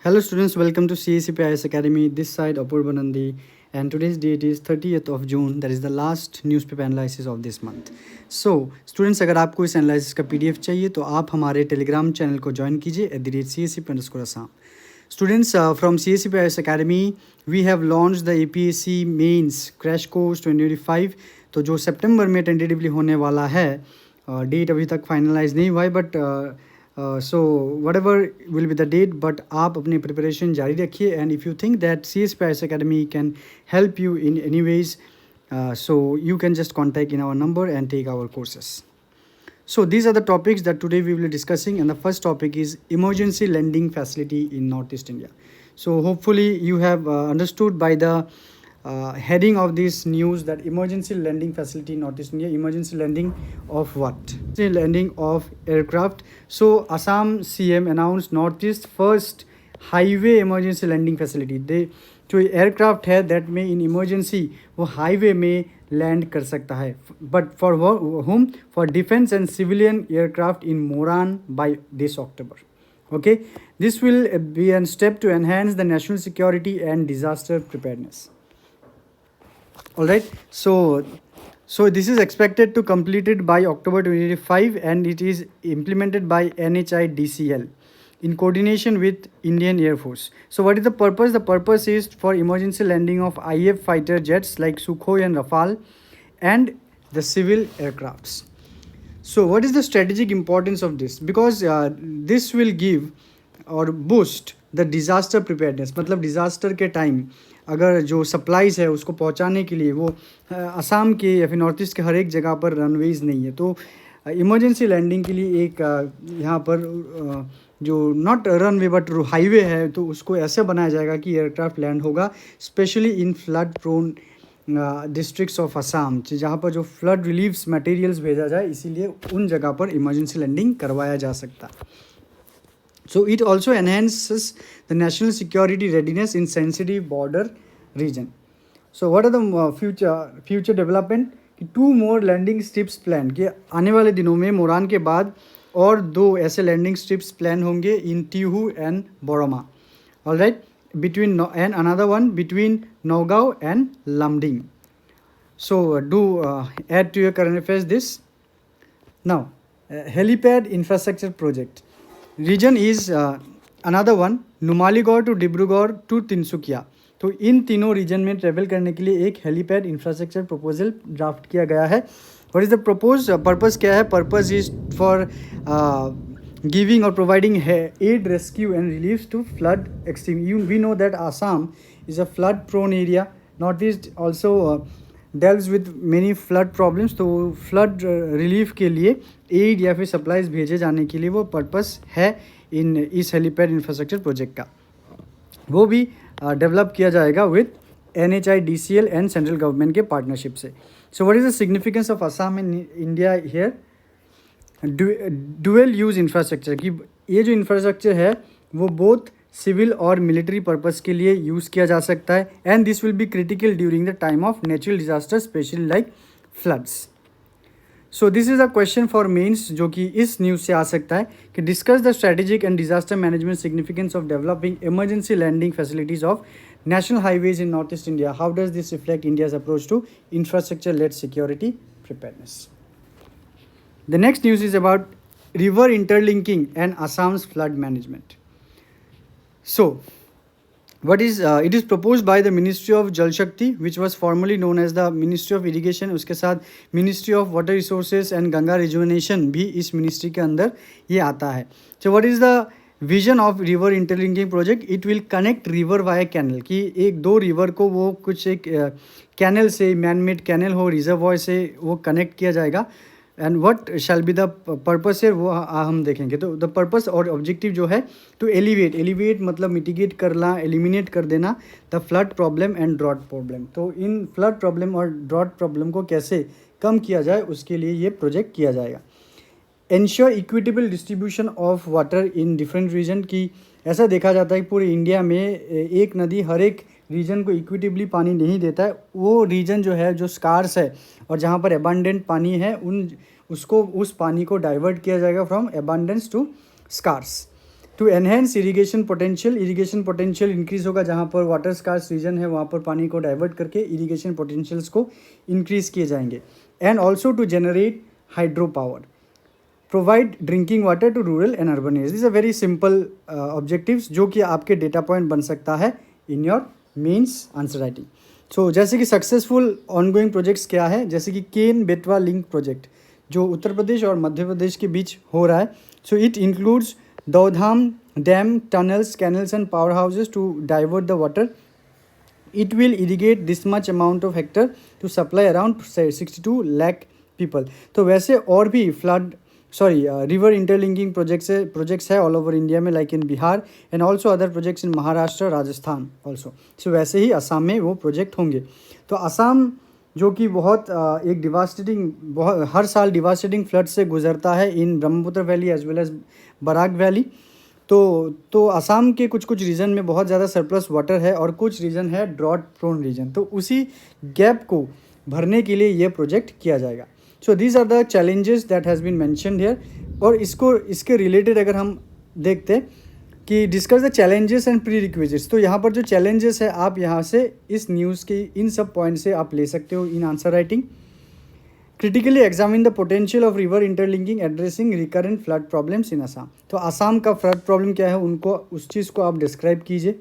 Hello students, welcome to CACP IS Academy. This side Apurva Nandi, and today's date is 30th of June. That is the last newspaper analysis of this month. So students, अगर आपको इस analysis का PDF चाहिए तो आप हमारे Telegram channel को join कीजिए @CACP_Assam. Students, from CACP IS Academy, we have launched the APSC Mains Crash Course 2025. तो जो सितंबर में टेंटेटिवली होने वाला है, डेट अभी तक फाइनलाइज नहीं हुआ है, but so whatever will be the date, but आप अपनी प्रिपरेशन जारी रखिए. And if you think that CACP IS Academy can help you in any ways, so you can just contact in our number and take our courses. So these are the topics that today we will be discussing, and the first topic is emergency lending facility in Northeast India. So hopefully you have understood by the heading of this news that emergency lending facility in Northeast India. Emergency lending of what? Lending of aircraft. So Assam CM announced Northeast first highway emergency lending facility. they जो aircraft है that में in emergency वो highway में land कर सकता है, but for home for defence and civilian aircraft in Moran by this October. Okay, this will be a step to enhance the national security and disaster preparedness. All right, so this is expected to completed by October 2025, and it is implemented by NHIDCL in coordination with Indian Air Force. So what is the purpose? The purpose is for emergency landing of IF fighter jets like Sukhoi and Rafale and the civil aircrafts. So what is the strategic importance of this? Because this will give or boost the disaster preparedness. मतलब disaster के time अगर जो supplies है उसको पहुंचाने के लिए वो असम के या फिर नॉर्थ ईस्ट के हर एक जगह पर रनवेज नहीं है, तो इमरजेंसी लैंडिंग के लिए एक यहाँ पर जो नॉट रनवे बट हाईवे है, तो उसको ऐसे बनाया जाएगा कि एयरक्राफ्ट लैंड होगा specially in flood prone districts of Assam, जहाँ पर जो फ्लड रिलीफ्स मटेरियल्स भेजा जाए, इसीलिए उन जगह पर इमरजेंसी लैंडिंग करवाया जा सकता है. So it also enhances the national security readiness in sensitive border region. So what are the future development? कि 2 more landing strips plan, कि आने वाले दिनों में मोरान के बाद और 2 ऐसे लैंडिंग स्ट्रिप्स प्लान होंगे in Tihu and Boroma. All right, between and another one between Nagaon and Lamding. So do add to your current affairs this. Now helipad infrastructure project. Region is another one, Numaligarh to Dibrugarh to Tinsukia. तो इन तीनों reason में travel करने के लिए एक helipad infrastructure proposal draft किया गया है. What is the propose purpose? क्या है पर्पस? इज फॉर गिविंग और providing aid rescue and relief to flood extreme. We know that Assam is a flood prone area. North east also deals with many flood problems. तो flood relief के लिए add या फिर supplies भेजे जाने के लिए वो पर्पस है इन इस हेलीपैड इंफ्रास्ट्रक्चर प्रोजेक्ट का. वो भी डेवलप किया जाएगा with NHIDCL and central government के पार्टनरशिप से. So what is the significance of Assam in India here? Dual use infrastructure, कि ये जो इंफ्रास्ट्रक्चर है वो बोथ सिविल और मिलिट्री पर्पस के लिए यूज़ किया जा सकता है. And this will be critical during the time of natural disaster specially like floods. So this is a question for mains जो कि इस न्यूज़ से आ सकता है कि discuss the strategic and disaster management significance of developing emergency landing facilities of national highways in north east India. How does this reflect India's approach to infrastructure led security preparedness. The next news is about river interlinking and Assam's flood management. So what is it is proposed by the Ministry of Jal Shakti, which was formerly known as the Ministry of Irrigation. उसके साथ Ministry of Water Resources and Ganga Rejuvenation भी इस ministry के अंदर ये आता है. So what is the vision of river interlinking project? It will connect river via canal, कि एक 2 रिवर को वो कुछ एक कैनल से, मैन मेड कैनल हो, रिजर्वॉयर से वो कनेक्ट किया जाएगा. And what shall be the purpose है वो हम देखेंगे. तो द पर्पस और ऑब्जेक्टिव जो है टू एलिवेट मतलब मिटिगेट करना, एलिमिनेट कर देना the flood problem and drought problem. तो इन फ्लड प्रॉब्लम और ड्रॉट प्रॉब्लम को कैसे कम किया जाए उसके लिए ये प्रोजेक्ट किया जाएगा. Ensure equitable distribution of water in different region, की ऐसा देखा जाता है कि पूरे इंडिया में एक नदी हर एक रीजन को इक्विटेबली पानी नहीं देता है. वो रीजन जो है जो स्कार्स है और जहाँ पर एबंडेंट पानी है उस पानी को डाइवर्ट किया जाएगा from abundance to scarce. To enhance irrigation potential increase होगा, जहाँ पर वाटर स्कार्स रीजन है वहाँ पर पानी को डाइवर्ट करके इरीगेशन पोटेंशियल्स को इंक्रीज किए जाएंगे. And also to generate hydro power, provide drinking water to rural and urban areas. This are very simple objectives जो कि आपके डेटा पॉइंट बन सकता है in your mains answer writing. So जैसे कि सक्सेसफुल ऑनगोइंग प्रोजेक्ट्स क्या है, जैसे कि केन बेतवा लिंक प्रोजेक्ट जो उत्तर प्रदेश और मध्य प्रदेश के बीच हो रहा है. So it includes Daudhan dam, tunnels, canals and power houses to divert the water. It will irrigate this much amount of hectare to supply around 62 lakh people. तो वैसे और भी रिवर इंटरलिंकिंग प्रोजेक्ट्स है ऑल ओवर इंडिया में, like in Bihar and also other projects in Maharashtra, Rajasthan also. So वैसे ही असम में वो प्रोजेक्ट होंगे. तो असम जो कि एक हर साल डिवास्टेटिंग फ्लड से गुजरता है in Brahmaputra valley as well as Barak valley. तो असम के कुछ रीजन में बहुत ज़्यादा सरप्लस वाटर है और कुछ रीजन है ड्रॉट प्रोन रीजन. तो उसी गैप को भरने के लिए ये प्रोजेक्ट किया जाएगा. So these are the challenges that has been mentioned here. और इसके रिलेटेड अगर हम देखते कि discuss the challenges and prerequisites, तो यहाँ पर जो चैलेंजेस है आप यहाँ से इस न्यूज़ के इन सब पॉइंट से आप ले सकते हो in answer writing. Critically examine the potential of river interlinking addressing recurrent flood problems in Assam. तो असम का फ्लड प्रॉब्लम क्या है उस चीज़ को आप डिस्क्राइब कीजिए.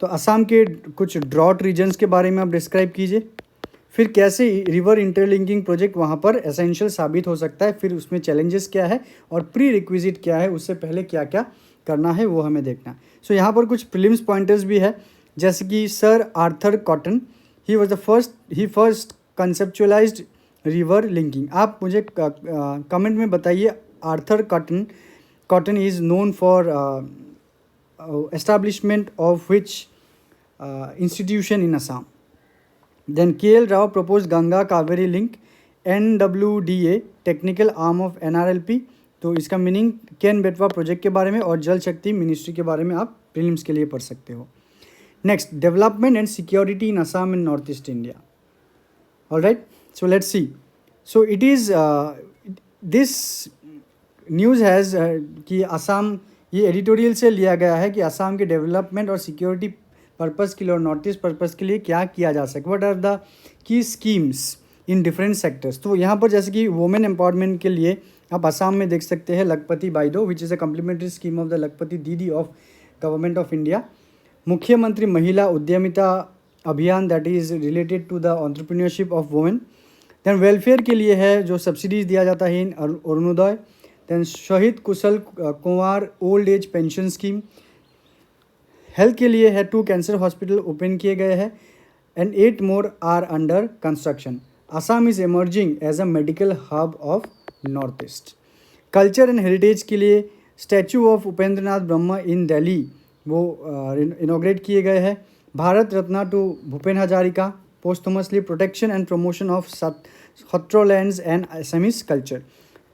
तो असम के कुछ ड्रॉट रीजन्स के बारे में आप डिस्क्राइब कीजिए. फिर कैसे रिवर इंटरलिंकिंग प्रोजेक्ट वहाँ पर एसेंशियल साबित हो सकता है, फिर उसमें चैलेंजेस क्या है और प्री रिक्विजिट क्या है, उससे पहले क्या क्या करना है वो हमें देखना है. सो यहाँ पर कुछ प्रीलिम्स पॉइंटर्स भी है, जैसे कि sir Arthur Cotton, he first conceptualized river linking. आप मुझे कमेंट में बताइए Arthur Cotton is known for establishment of which institution in Assam. Then KL Rao proposed Ganga Kaveri link, NWDA technical arm of NRLP. तो इसका मीनिंग केन बेतवा प्रोजेक्ट के बारे में और जल शक्ति मिनिस्ट्री के बारे में आप प्रीलिम्स के लिए पढ़ सकते हो. Next, development and security in Assam and north east India. Alright, so let's see. So it is this news has कि असम, ये एडिटोरियल से लिया गया है कि असम के डेवलपमेंट और सिक्योरिटी पर्पज़ के लिए और नॉर्थ ईस्ट पर्पज़ के लिए क्या किया जा सके, what are the key schemes in different sectors. तो यहाँ पर जैसे कि वुमेन एम्पावरमेंट के लिए आप असम में देख सकते हैं Lakhpati Baideo, which is a complementary scheme of the Lakhpati Didi of government of India. मुख्यमंत्री महिला उद्यमिता अभियान, that is related to the entrepreneurship of women. Than welfare के लिए है जो सब्सिडीज़ दिया जाता है इन Orunodoi. Then Shaheed Kushal Konwar old age pension scheme. Health के लिए है 2 कैंसर हॉस्पिटल ओपन किए गए हैं and 8 more are under construction. Assam is emerging as a medical hub of north east. Culture and heritage के लिए statue of Upendra Nath Brahma in Delhi वो इनॉग्रेट किए गए हैं. Bharat Ratna to Bhupen Hazarika posthumously, protection and promotion of सत्रोलैंड्स एंड असमीज कल्चर.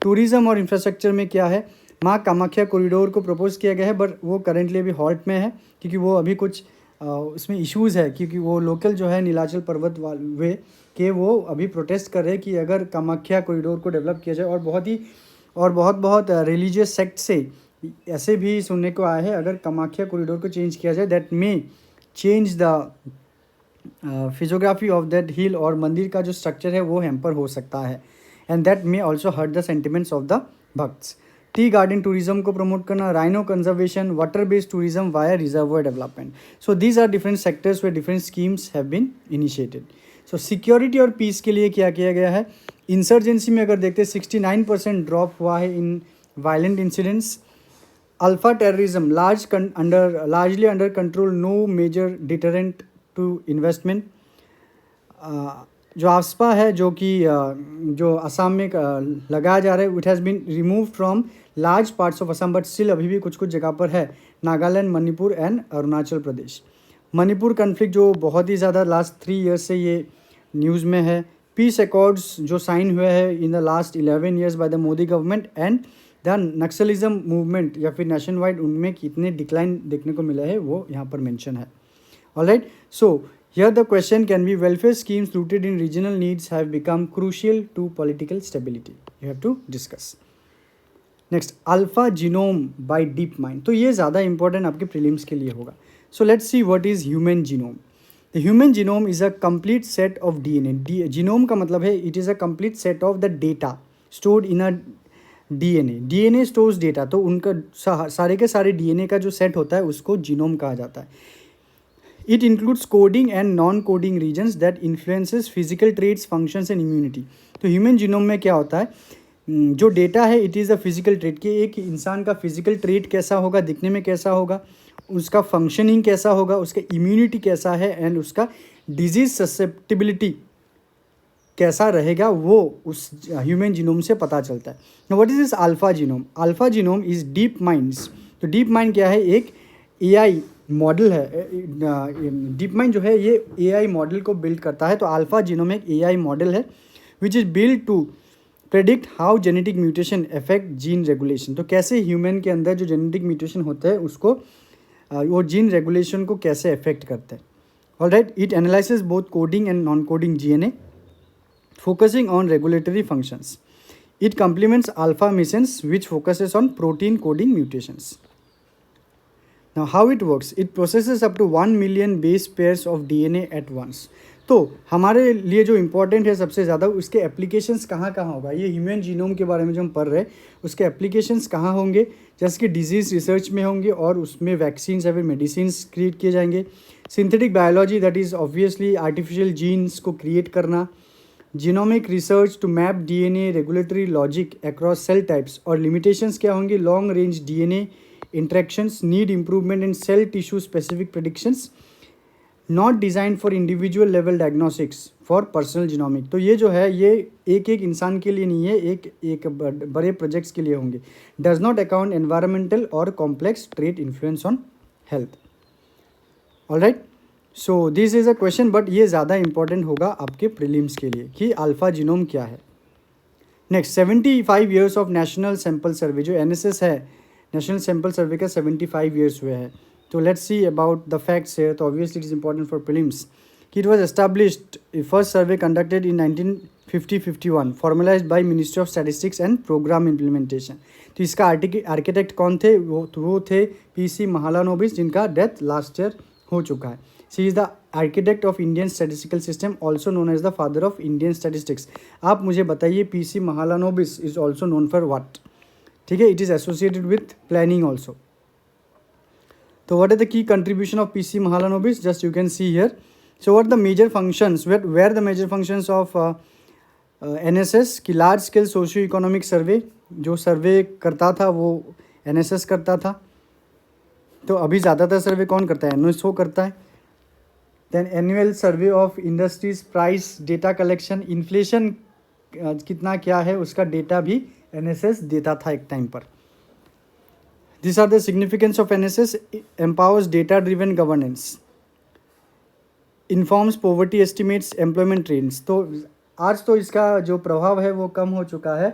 टूरिज़्म और इंफ्रास्ट्रक्चर में क्या है, माँ कामाख्या कॉरिडोर को प्रपोज किया गया है बट वो करेंटली अभी हॉल्ट में है क्योंकि वो अभी कुछ उसमें इश्यूज़ है, क्योंकि वो लोकल जो है नीलाचल पर्वत वे के वो अभी प्रोटेस्ट कर रहे हैं कि अगर कामाख्या कॉरिडोर को डेवलप किया जाए. और बहुत रिलीजियस सेक्ट से ऐसे भी सुनने को आया है अगर कामाख्या कॉरिडोर को चेंज किया जाए that may change the physiography of that hill, और मंदिर का जो स्ट्रक्चर है वो हैम्पर हो सकता है and that may also hurt the sentiments of the भक्ट्स. टी गार्डन टूरिज्म को प्रमोट करना, rhino conservation, water based tourism via reservoir development. So these are different sectors where different schemes have been initiated. So security और peace के लिए क्या किया गया है, इंसर्जेंसी में अगर देखते 69% ड्रॉप हुआ है in violent incidents. ULFA terrorism largely under control, no major deterrent to investment. जो आफ्स्पा है जो कि जो असम में लगाया जा रहा है, it has been remove from large parts of Assam but still अभी भी कुछ जगह पर है, नागालैंड, मणिपुर एंड अरुणाचल प्रदेश. मणिपुर कन्फ्लिक्ट जो बहुत ही ज़्यादा लास्ट 3 ईयर्स से ये न्यूज़ में है. पीस अकॉर्ड्स जो साइन हुए हैं in the last 11 years by the Modi government and the Naxalism movement या फिर नेशन वाइड, उनमें कितने डिक्लाइन देखने को मिला है वो यहाँ पर मेंशन है. Alright, so here the question can be, welfare schemes rooted in regional needs have become crucial to political stability. You have to discuss. Next AlphaGenome by DeepMind, तो ये ज़्यादा इंपॉर्टेंट आपके prelims के लिए होगा. So let's see what is human genome. The human genome is a complete set of DNA. Genome का मतलब है it is a complete set of the data stored in a DNA. DNA stores data, तो उनका सारे के सारे DNA का जो सेट होता है उसको जीनोम कहा जाता है. It includes coding and non coding regions that influences physical traits, functions and immunity. तो ह्यूमन जीनोम में क्या होता है, जो डेटा है it is a physical trait, कि एक इंसान का फिजिकल ट्रेट कैसा होगा, दिखने में कैसा होगा, उसका फंक्शनिंग कैसा होगा, उसका इम्यूनिटी कैसा है एंड उसका डिजीज ससेप्टिबिलिटी कैसा रहेगा, वो उस ह्यूमन जीनोम से पता चलता है. What is this alpha genome? Alpha genome is deep minds. तो डीप माइंड क्या है? एक एआई मॉडल है. डीप माइंड जो है ये एआई मॉडल को बिल्ड करता है. तो अल्फा जीनोम एक एआई मॉडल है which is build to predict how genetic mutation affect gene regulation. तो कैसे ह्यूमन के अंदर जो जेनेटिक म्यूटेशन होते हैं उसको वो जीन रेगुलेशन को कैसे अफेक्ट करते हैं. Alright, it analyses both coding and non coding DNA focusing on regulatory functions. It complements alpha missions which focuses on protein coding mutations. Now how it works? It processes up to 1 million base pairs of DNA at once. तो हमारे लिए जो important है सबसे ज़्यादा उसके applications कहाँ कहाँ होगा, ये ह्यूमन जीनोम के बारे में जो हम पढ़ रहे हैं उसके एप्लीकेशंस कहाँ होंगे, जैसे कि डिजीज़ रिसर्च में होंगे और उसमें वैक्सीन्स या फिर मेडिसिन क्रिएट किए जाएंगे. Synthetic biology that is obviously artificial genes को क्रिएट करना. Genomic research to map DNA regulatory logic across cell types. और लिमिटेशंस क्या होंगी? Long range DNA interactions, need improvement in cell tissue specific predictions, not design for individual level diagnostics for personal genomic. तो ये जो है ये एक एक इंसान के लिए नहीं है, एक बड़े प्रोजेक्ट्स के लिए होंगे. डज नॉट अकाउंट एनवायरमेंटल और complex trait influence on health. Alright, so this is a question, but ये ज़्यादा इंपॉर्टेंट होगा आपके प्रीलिम्स के लिए कि अल्फा जीनोम क्या है. Next, 75 years of national sample survey. जो एनएसएस है, नेशनल सैंपल सर्वे का 75 ईयर्स हुए हैं. तो let's see about the facts है. तो obviously it is important for prelims कि it was established, first survey conducted in 1950-51, formalised by ministry of statistics and programme implementation. तो इसका आर्किटेक्ट कौन थे? वो थे पीसी महालानोबिस, जिनका डेथ लास्ट ईयर हो चुका है. She is the architect of Indian statistical system, also known as the father of Indian statistics. आप मुझे बताइए, PC Mahalanobis is also known for what? ठीक है, it is associated with planning also. तो what are the key contribution of PC Mahalanobis? Just you can see here. So what are the major functions? Where the major functions of NSS? कि large scale socio economic survey, जो सर्वे करता था वो NSS करता था. तो अभी ज़्यादातर सर्वे कौन करता है? NSO करता है. Then annual survey of industries price data collection, inflation कितना क्या है उसका डेटा भी NSS देता था एक टाइम पर. These are the significance of NSS. Empowers data-driven governance. Informs poverty estimates, employment trends. तो आज तो इसका जो प्रभाव है वो कम हो चुका है,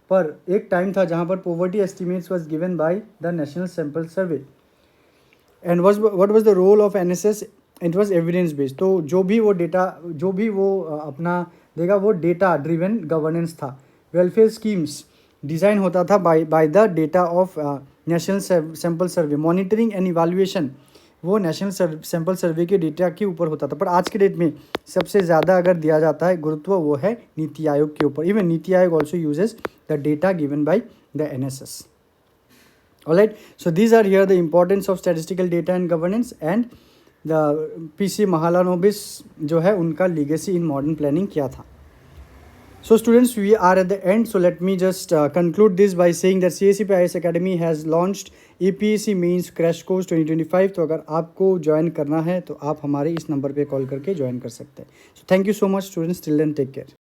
पर एक टाइम था जहाँ पर poverty estimates was given by the National Sample Survey. And what was the role of NSS? It was evidence based. तो जो भी वो डेटा, जो भी वो अपना देगा वो डेटा ड्रिवन गवर्नेंस था. वेलफेयर स्कीम्स डिज़ाइन होता था by the data of national sample survey. Monitoring and evaluation वो नेशनल सैंपल सर्वे के डेटा के ऊपर होता था. पर आज के डेट में सबसे ज़्यादा अगर दिया जाता है गुरुत्व वो है नीति आयोग के ऊपर. Even NITI Aayog also uses the data given by the NSS. Alright, so these are here the importance of statistical data and governance and the PC Mahalanobis जो है उनका लीगेसी इन मॉडर्न प्लानिंग क्या था. So students, we are at the end. So let me just conclude this by saying that CSCP IAS Academy has launched APSC Mains Crash Course 2025. तो अगर आपको join करना है तो आप हमारे इस नंबर पे कॉल करके ज्वाइन कर सकते हैं. So thank you so much students. Till then, take care.